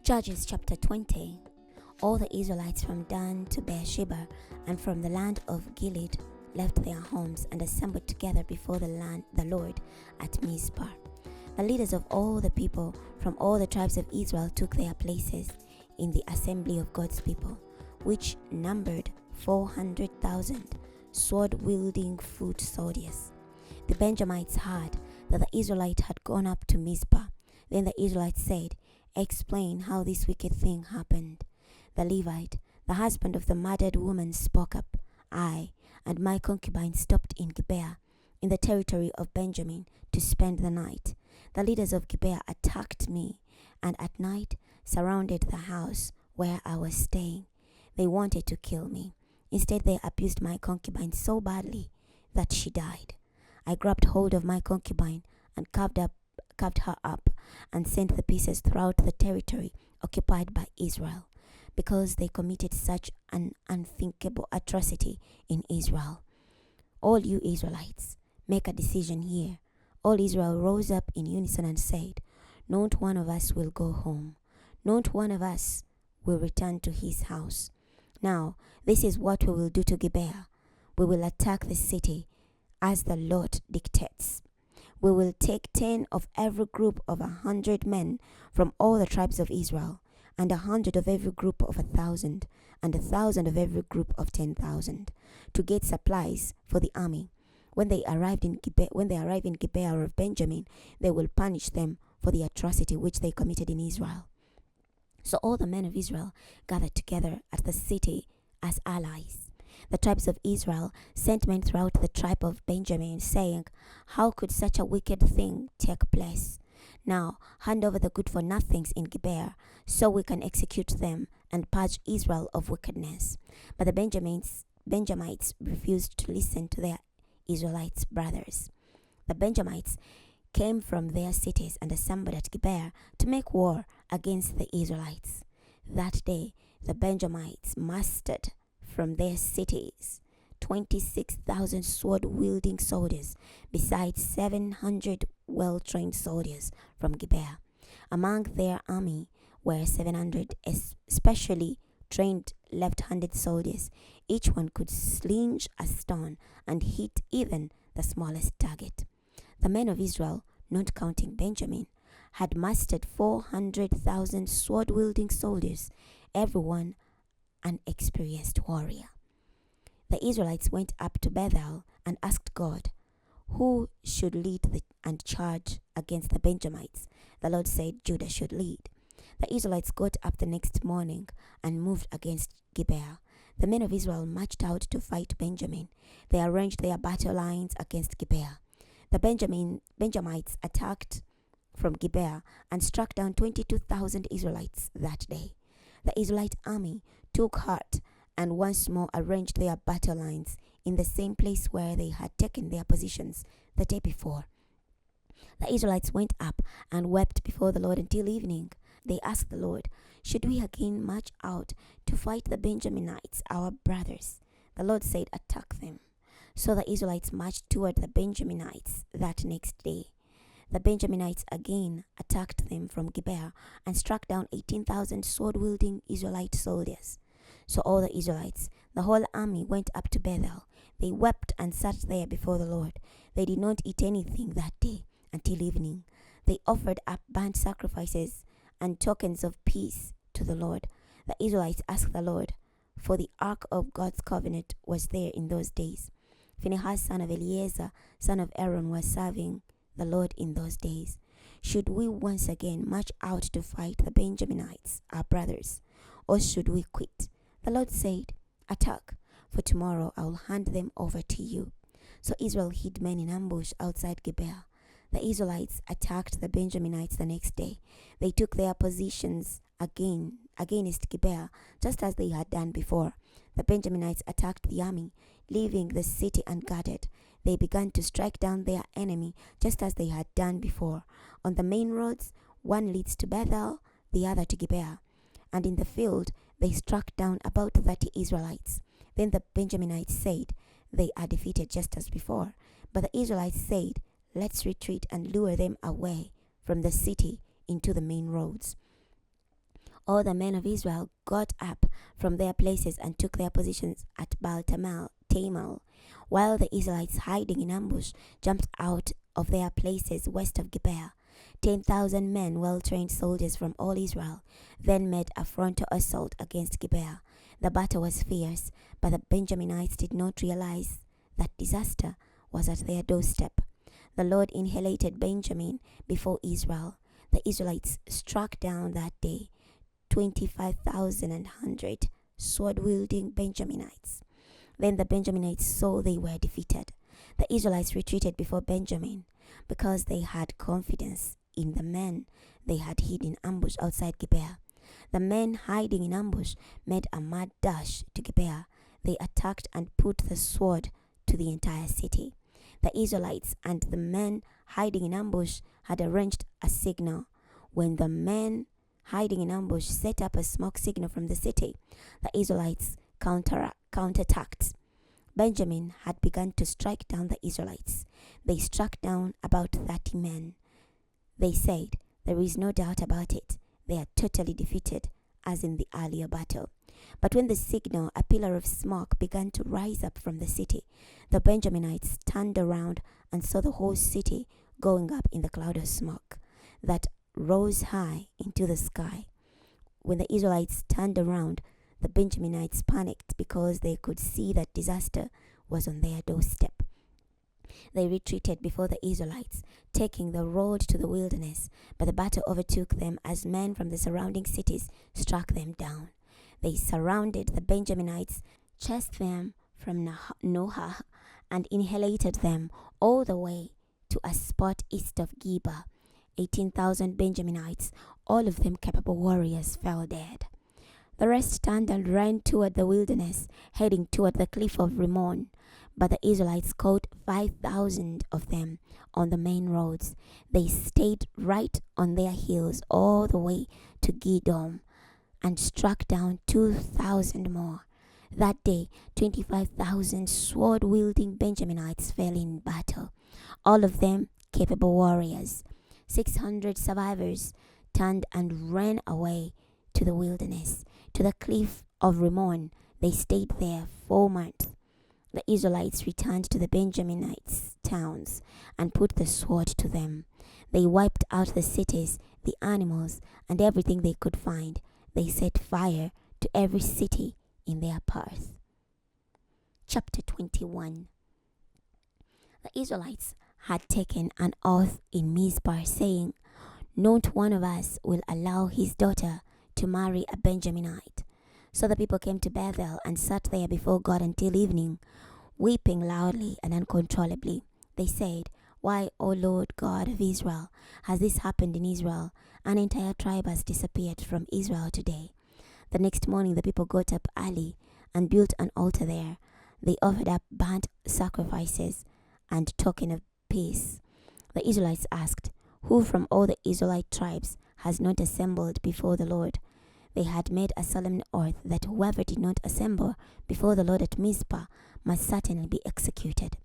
Judges chapter 20. All the Israelites from Dan to Beersheba and from the land of Gilead left their homes and assembled together before the Lord at Mizpah. The leaders of all the people from all the tribes of Israel took their places in the assembly of God's people, which numbered 400,000 sword-wielding foot soldiers. The Benjamites heard that the Israelite had gone up to Mizpah. Then the Israelites said, "Explain how this wicked thing happened." The Levite, the husband of the murdered woman, spoke up. "I and my concubine stopped in Gibeah, in the territory of Benjamin, to spend the night. The leaders of Gibeah attacked me, and at night surrounded the house where I was staying. They wanted to kill me. Instead, they abused my concubine so badly that she died. I grabbed hold of my concubine and carved her up and sent the pieces throughout the territory occupied by Israel, because they committed such an unthinkable atrocity in Israel. All you Israelites, make a decision here." All Israel rose up in unison and said, "Not one of us will go home. Not one of us will return to his house. Now, this is what we will do to Gibeah. We will attack the city as the Lord dictates. We will take 10 of every group of 100 men from all the tribes of Israel, and 100 of every group of 1,000, and 1,000 of every group of 10,000, to get supplies for the army. When they arrive in Gibeah of Benjamin, they will punish them for the atrocity which they committed in Israel." So all the men of Israel gathered together at the city as allies. The tribes of Israel sent men throughout the tribe of Benjamin, saying, "How could such a wicked thing take place? Now hand over the good-for-nothings in Gibeah, so we can execute them and purge Israel of wickedness." But the Benjamites refused to listen to their Israelites brothers. The Benjamites came from their cities and assembled at Gibeah to make war against the Israelites. That day the Benjamites mustered from their cities 26,000 sword-wielding soldiers, besides 700 well-trained soldiers from Gibeah. Among their army were 700 especially trained left-handed soldiers. Each one could sling a stone and hit even the smallest target. The men of Israel, not counting Benjamin, had mustered 400,000 sword-wielding soldiers, everyone an experienced warrior. The Israelites went up to Bethel and asked God, "Who should lead and charge against the Benjamites?" The Lord said Judah should lead. The Israelites got up the next morning and moved against Gibeah. The men of Israel marched out to fight Benjamin. They arranged their battle lines against Gibeah. The Benjamites attacked from Gibeah and struck down 22,000 Israelites that day. The Israelite army took heart and once more arranged their battle lines in the same place where they had taken their positions the day before. The Israelites went up and wept before the Lord until evening. They asked the Lord, "Should we again march out to fight the Benjaminites, our brothers?" The Lord said, "Attack them." So the Israelites marched toward the Benjaminites that next day. The Benjaminites again attacked them from Gibeah and struck down 18,000 sword-wielding Israelite soldiers. So all the Israelites, the whole army, went up to Bethel. They wept and sat there before the Lord. They did not eat anything that day until evening. They offered up burnt sacrifices and tokens of peace to the Lord. The Israelites asked the Lord, for the ark of God's covenant was there in those days. Phinehas, son of Eleazar, son of Aaron, was serving the Lord in those days. "Should we once again march out to fight the Benjaminites, our brothers, or should we quit?" The Lord said, "Attack, for tomorrow I will hand them over to you." So Israel hid men in ambush outside Gibeah. The Israelites attacked the Benjaminites the next day. They took their positions against Gibeah, just as they had done before. The Benjaminites attacked the army, leaving the city unguarded. They began to strike down their enemy, just as they had done before. On the main roads, one leads to Bethel, the other to Gibeah. And in the field, they struck down about 30 Israelites. Then the Benjaminites said, "They are defeated just as before." But the Israelites said, "Let's retreat and lure them away from the city into the main roads." All the men of Israel got up from their places and took their positions at Baal-Tamar, while the Israelites, hiding in ambush, jumped out of their places west of Gibeah. 10,000 men, well-trained soldiers from all Israel, then made a frontal assault against Gibeah. The battle was fierce, but the Benjaminites did not realize that disaster was at their doorstep. The Lord annihilated Benjamin before Israel. The Israelites struck down that day 25,100 sword-wielding Benjaminites. Then the Benjaminites saw they were defeated. The Israelites retreated before Benjamin because they had confidence in the men they had hid in ambush outside Gibeah. The men hiding in ambush made a mad dash to Gibeah. They attacked and put the sword to the entire city. The Israelites and the men hiding in ambush had arranged a signal. When the men hiding in ambush set up a smoke signal from the city, the Israelites counterattacked. Benjamin had begun to strike down the Israelites. They struck down about 30 men. They said, "There is no doubt about it. They are totally defeated, as in the earlier battle." But when the signal, a pillar of smoke, began to rise up from the city, the Benjaminites turned around and saw the whole city going up in the cloud of smoke that rose high into the sky. When the Israelites turned around, the Benjaminites panicked because they could see that disaster was on their doorstep. They retreated before the Israelites, taking the road to the wilderness, but the battle overtook them as men from the surrounding cities struck them down. They surrounded the Benjaminites, chased them from Nohah, and annihilated them all the way to a spot east of Geba. 18,000 Benjaminites, all of them capable warriors, fell dead. The rest turned and ran toward the wilderness, heading toward the cliff of Rimmon. But the Israelites caught 5,000 of them on the main roads. They stayed right on their heels all the way to Gidom and struck down 2,000 more. That day, 25,000 sword-wielding Benjaminites fell in battle, all of them capable warriors. 600 survivors turned and ran away to the wilderness, to the cliff of Rimmon. They stayed there 4 months. The Israelites returned to the Benjaminites' towns and put the sword to them. They wiped out the cities, the animals, and everything they could find. They set fire to every city in their path. Chapter 21. The Israelites had taken an oath in Mizpah, saying, "Not one of us will allow his daughter to marry a Benjaminite." So the people came to Bethel and sat there before God until evening, weeping loudly and uncontrollably. They said, "Why, O Lord God of Israel, has this happened in Israel? An entire tribe has disappeared from Israel today." The next morning the people got up early and built an altar there. They offered up burnt sacrifices and token of peace. The Israelites asked, "Who from all the Israelite tribes has not assembled before the Lord?" They had made a solemn oath that whoever did not assemble before the Lord at Mizpah must certainly be executed.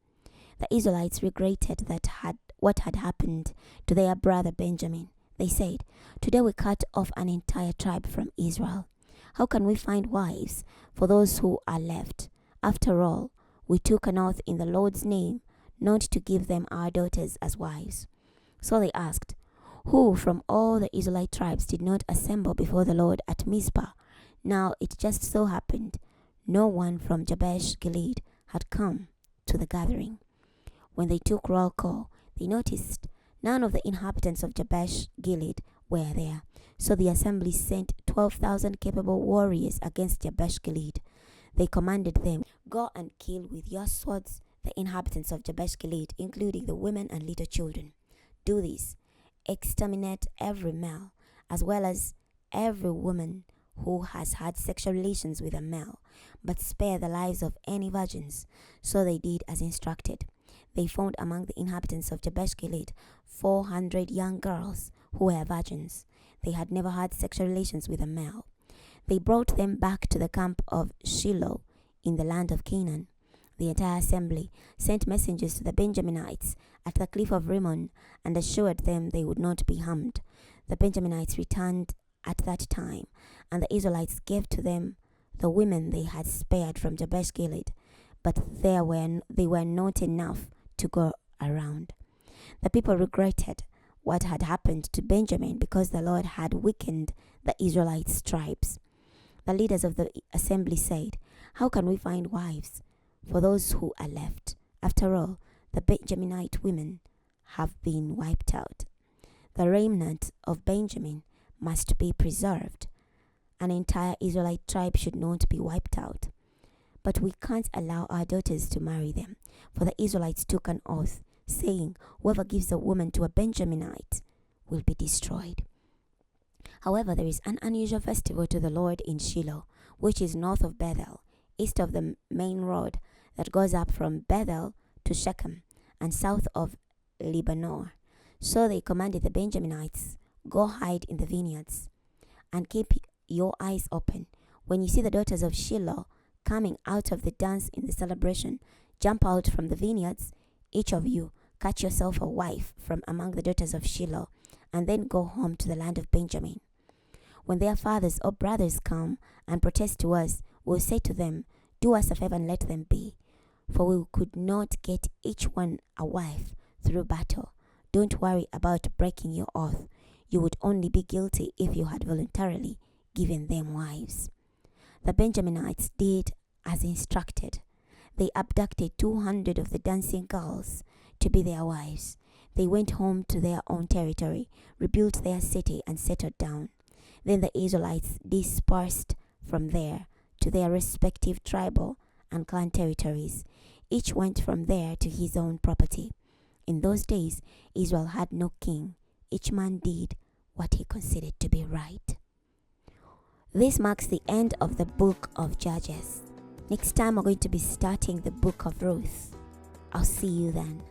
The Israelites regretted what had happened to their brother Benjamin. They said, "Today we cut off an entire tribe from Israel. How can we find wives for those who are left? After all, we took an oath in the Lord's name not to give them our daughters as wives." So they asked, "Who from all the Israelite tribes did not assemble before the Lord at Mizpah?" Now it just so happened no one from Jabesh Gilead had come to the gathering. When they took roll call, they noticed none of the inhabitants of Jabesh Gilead were there. So the assembly sent 12,000 capable warriors against Jabesh Gilead. They commanded them, "Go and kill with your swords the inhabitants of Jabesh Gilead, including the women and little children. Do this. Exterminate every male, as well as every woman who has had sexual relations with a male, but spare the lives of any virgins." So they did as instructed. They found among the inhabitants of Jabesh Gilead 400 young girls who were virgins. They had never had sexual relations with a male. They brought them back to the camp of Shiloh in the land of Canaan. The entire assembly sent messengers to the Benjaminites at the cliff of Rimmon and assured them they would not be harmed. The Benjaminites returned at that time, and the Israelites gave to them the women they had spared from Jabesh Gilead, but they were not enough to go around. The people regretted what had happened to Benjamin because the Lord had weakened the Israelite tribes. The leaders of the assembly said, "How can we find wives for those who are left? After all, the Benjaminite women have been wiped out. The remnant of Benjamin must be preserved. An entire Israelite tribe should not be wiped out. But we can't allow our daughters to marry them." For the Israelites took an oath, saying, "Whoever gives a woman to a Benjaminite will be destroyed." However, there is an unusual festival to the Lord in Shiloh, which is north of Bethel, east of the main road that goes up from Bethel to Shechem, and south of Lebanon. So they commanded the Benjaminites, "Go hide in the vineyards, and keep your eyes open. When you see the daughters of Shiloh coming out of the dance in the celebration, jump out from the vineyards, each of you, catch yourself a wife from among the daughters of Shiloh, and then go home to the land of Benjamin. When their fathers or brothers come and protest to us, we'll say to them, 'Do us a favor and let them be, for we could not get each one a wife through battle.' Don't worry about breaking your oath. You would only be guilty if you had voluntarily given them wives." The Benjaminites did as instructed. They abducted 200 of the dancing girls to be their wives. They went home to their own territory, rebuilt their city, and settled down. Then the Israelites dispersed from there to their respective tribal and clan territories. Each went from there to his own property. In those days, Israel had no king. Each man did what he considered to be right. This marks the end of the book of Judges. Next time, we're going to be starting the book of Ruth. I'll see you then.